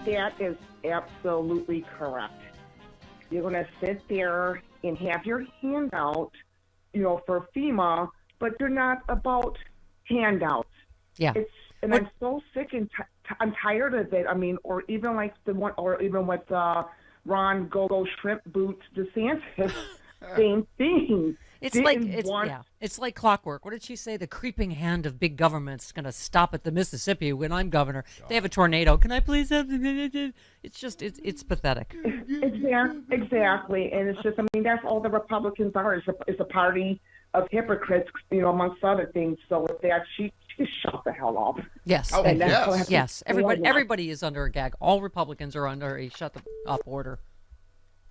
That is absolutely correct. You're going to sit there and have your handout, for FEMA, but you're not about handouts. Yeah. I'm so sick and I'm tired of it. I mean, or even like even with Ron Go Shrimp Boots DeSantis, same thing. It's like clockwork. What did she say? The creeping hand of big government's going to stop at the Mississippi when I'm governor. They have a tornado. Can I please have? It's pathetic. Exactly, and it's just, that's all the Republicans are. Is a party of hypocrites, amongst other things. So with that, she shut the hell up. Yes. Oh, yes. Everybody is under a gag. All Republicans are under a shut the up order.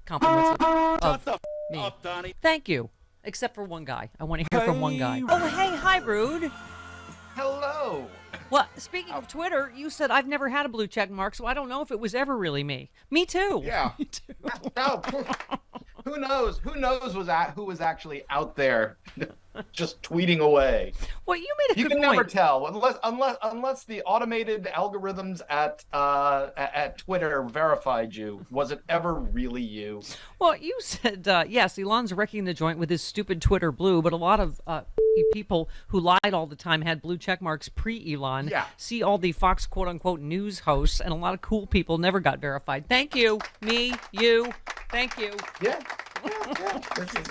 Compliments of me. Up, Donnie. Thank you. Except for one guy. I want to hear from one guy. Oh, hey, hi, Rude. Hello. Well, speaking of Twitter, you said I've never had a blue check mark, so I don't know if it was ever really me. Me too. Yeah. Me too. No. Who knows? Who was actually out there just tweeting away? Well, you made a You good can point. never tell unless the automated algorithms at Twitter verified you. Was it ever really you? Well, you said yes, Elon's wrecking the joint with his stupid Twitter blue, but a lot of people who lied all the time had blue check marks pre-Elon. Yeah. See all the Fox quote-unquote news hosts, and a lot of cool people never got verified. Thank you. Me, you. Thank you. Yeah.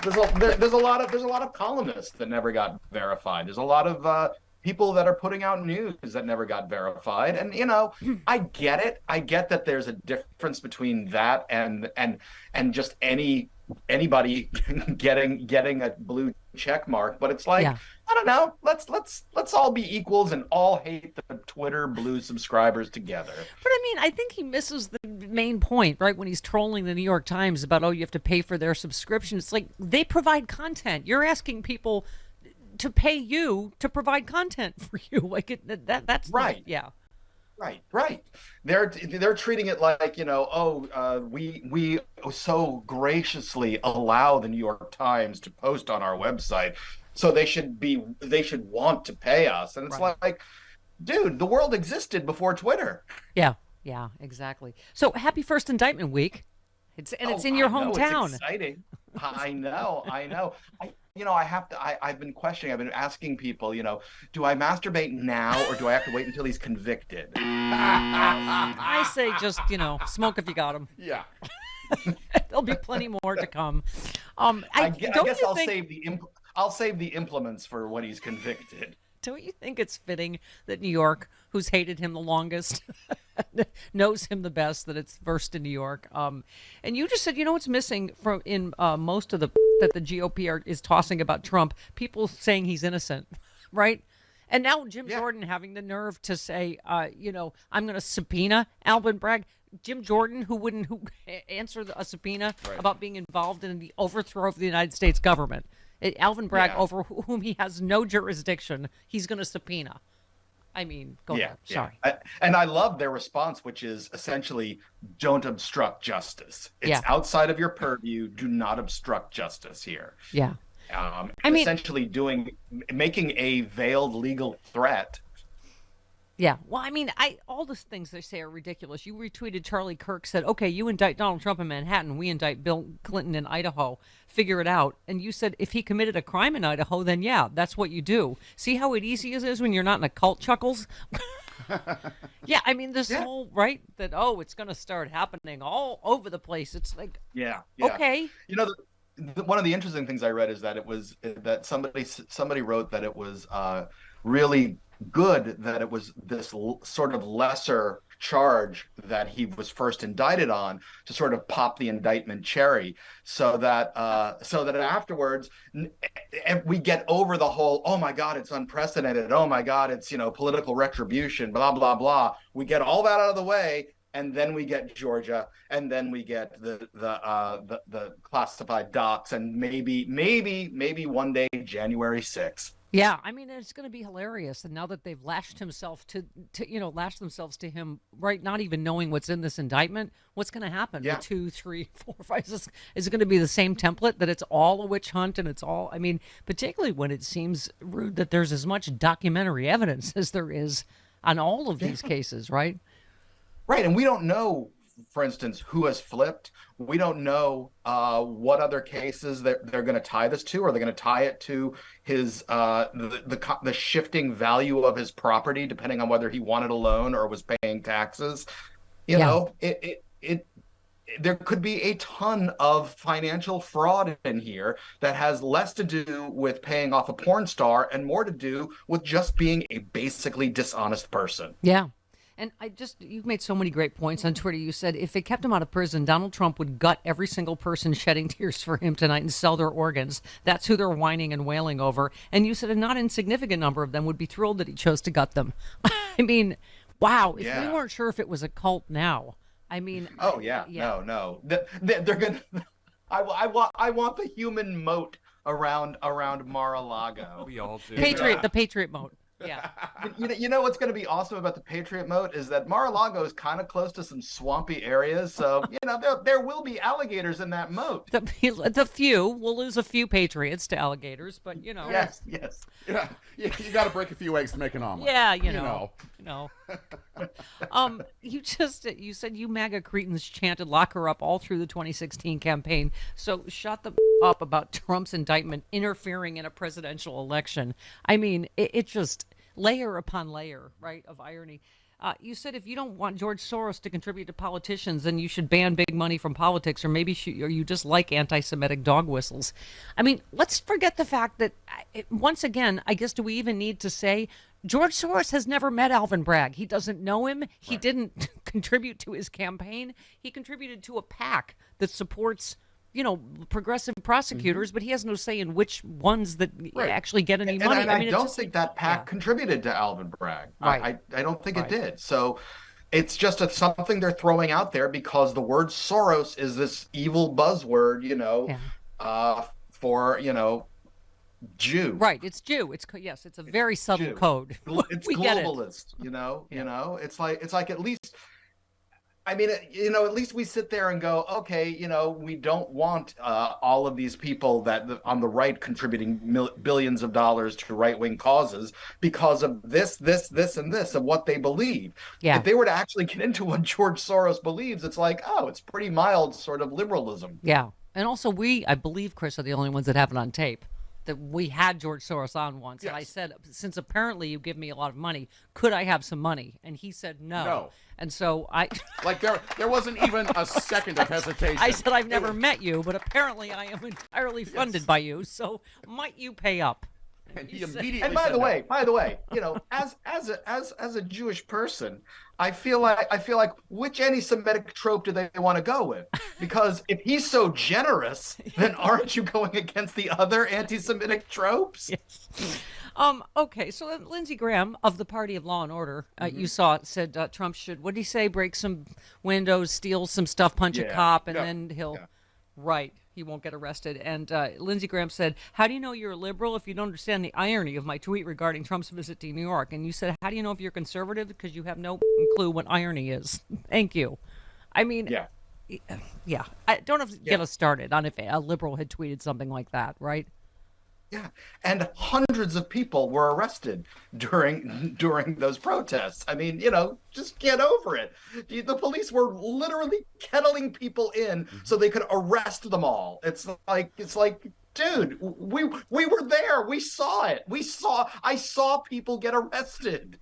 There's a lot of columnists that never got verified. There's a lot of people that are putting out news that never got verified. And I get it. I get that there's a difference between that and just anybody getting a blue check mark. But it's like, I don't know. Let's all be equals and all hate the Twitter blue subscribers together. But I think he misses the main point, right? When he's trolling the New York Times about, you have to pay for their subscription. It's like they provide content. You're asking people to pay you to provide content for you. Like that's right. Right. They're treating it like, we so graciously allow the New York Times to post on our website, so they should want to pay us. And it's like, dude, the world existed before Twitter. Yeah, exactly. So happy first indictment week. It's in your hometown. It's exciting. I know. I've been questioning, I've been asking people, do I masturbate now or do I have to wait until he's convicted? I say just, smoke if you got him. Yeah. There'll be plenty more to come. I guess I'll save the implements for when he's convicted. Don't you think it's fitting that New York, who's hated him the longest, knows him the best, that it's first in New York? And you just said, what's missing from in most of that the GOP is tossing about Trump? People saying he's innocent, right? And now Jim Jordan having the nerve to say, I'm going to subpoena Alvin Bragg. Jim Jordan, who wouldn't answer a subpoena about being involved in the overthrow of the United States government. Alvin Bragg, over whom he has no jurisdiction, he's going to subpoena. Go ahead. Sorry. And I love their response, which is essentially, don't obstruct justice. It's outside of your purview. Do not obstruct justice here. Yeah. Essentially making a veiled legal threat. Yeah. Well, all the things they say are ridiculous. You retweeted Charlie Kirk said, okay, you indict Donald Trump in Manhattan. We indict Bill Clinton in Idaho. Figure it out. And you said if he committed a crime in Idaho, then that's what you do. See how easy it is when you're not in a cult, Chuckles? This whole, that, it's going to start happening all over the place. It's like, okay. One of the interesting things I read is that it was that somebody wrote that it was really good that it was this sort of lesser charge that he was first indicted on to sort of pop the indictment cherry, so that afterwards we get over the whole, oh my God, it's unprecedented, oh my God, it's political retribution, blah blah blah. We get all that out of the way, and then we get Georgia, and then we get the classified docs, and maybe one day January 6th. Yeah, it's going to be hilarious. And now that they've lashed themselves to him, right, not even knowing what's in this indictment, what's going to happen? Yeah. 2, 3, 4, 5. Is it going to be the same template that it's all a witch hunt and it's all? Particularly when it seems rude that there's as much documentary evidence as there is on all of these cases, right? Right, and we don't know, for instance, who has flipped. We don't know what other cases they're going to tie this to. Are they going to tie it to his the shifting value of his property, depending on whether he wanted a loan or was paying taxes? You know, there could be a ton of financial fraud in here that has less to do with paying off a porn star and more to do with just being a basically dishonest person. Yeah. And you've made so many great points on Twitter. You said if they kept him out of prison, Donald Trump would gut every single person shedding tears for him tonight and sell their organs. That's who they're whining and wailing over. And you said a not insignificant number of them would be thrilled that he chose to gut them. I mean, wow. If we weren't sure if it was a cult now. I mean, no. They're gonna. I want the human moat around Mar-a-Lago. We all do. The Patriot moat. Yeah. You know what's going to be awesome about the Patriot moat is that Mar-a-Lago is kind of close to some swampy areas, so there will be alligators in that moat. The few we'll lose a few Patriots to alligators, but Yes. Yeah, you got to break a few eggs to make an omelet. Yeah, you know. You said you MAGA cretins chanted "lock her up" all through the 2016 campaign. So shut the up about Trump's indictment interfering in a presidential election. I mean, it just layer upon layer, right, of irony. You said if you don't want George Soros to contribute to politicians, then you should ban big money from politics, or maybe or you just like anti-Semitic dog whistles. I mean, let's forget the fact that, once again, I guess, do we even need to say George Soros has never met Alvin Bragg? He doesn't know him. He didn't contribute to his campaign. He contributed to a PAC that supports progressive prosecutors, but he has no say in which ones that actually get any money. And I don't think that PAC contributed to Alvin Bragg. Right. I don't think it did. So it's just something they're throwing out there because the word Soros is this evil buzzword, for, Jew. Right. It's Jew. It's a very subtle Jew. Code. It's globalist, it's like at least, I mean, at least we sit there and go, okay, we don't want all of these people on the right contributing billions of dollars to right-wing causes because of this, and this, of what they believe. Yeah. If they were to actually get into what George Soros believes, it's like, oh, it's pretty mild sort of liberalism. Yeah. And also I believe, Chris, are the only ones that have it on tape, that we had George Soros on once. Yes. And I said, since apparently you give me a lot of money, could I have some money? And he said no. No. And so there wasn't even a second of hesitation. I said, I've never met you, but apparently I am entirely funded by you, so might you pay up? And he immediately. And by the way, as a Jewish person, I feel like which anti-Semitic trope do they want to go with? Because if he's so generous, then aren't you going against the other anti-Semitic tropes? Yes. Okay, so Lindsey Graham of the Party of Law and Order, you said Trump should, what did he say, break some windows, steal some stuff, punch a cop, and then he'll, he won't get arrested. And Lindsey Graham said, how do you know you're a liberal if you don't understand the irony of my tweet regarding Trump's visit to New York? And you said, how do you know if you're conservative? Because you have no clue what irony is. Thank you. I mean, I don't have to get us started on if a liberal had tweeted something like that, right? Yeah, and hundreds of people were arrested during those protests. I mean, just get over it. The police were literally kettling people in so they could arrest them all. It's like, dude, we were there. We saw it. I saw people get arrested.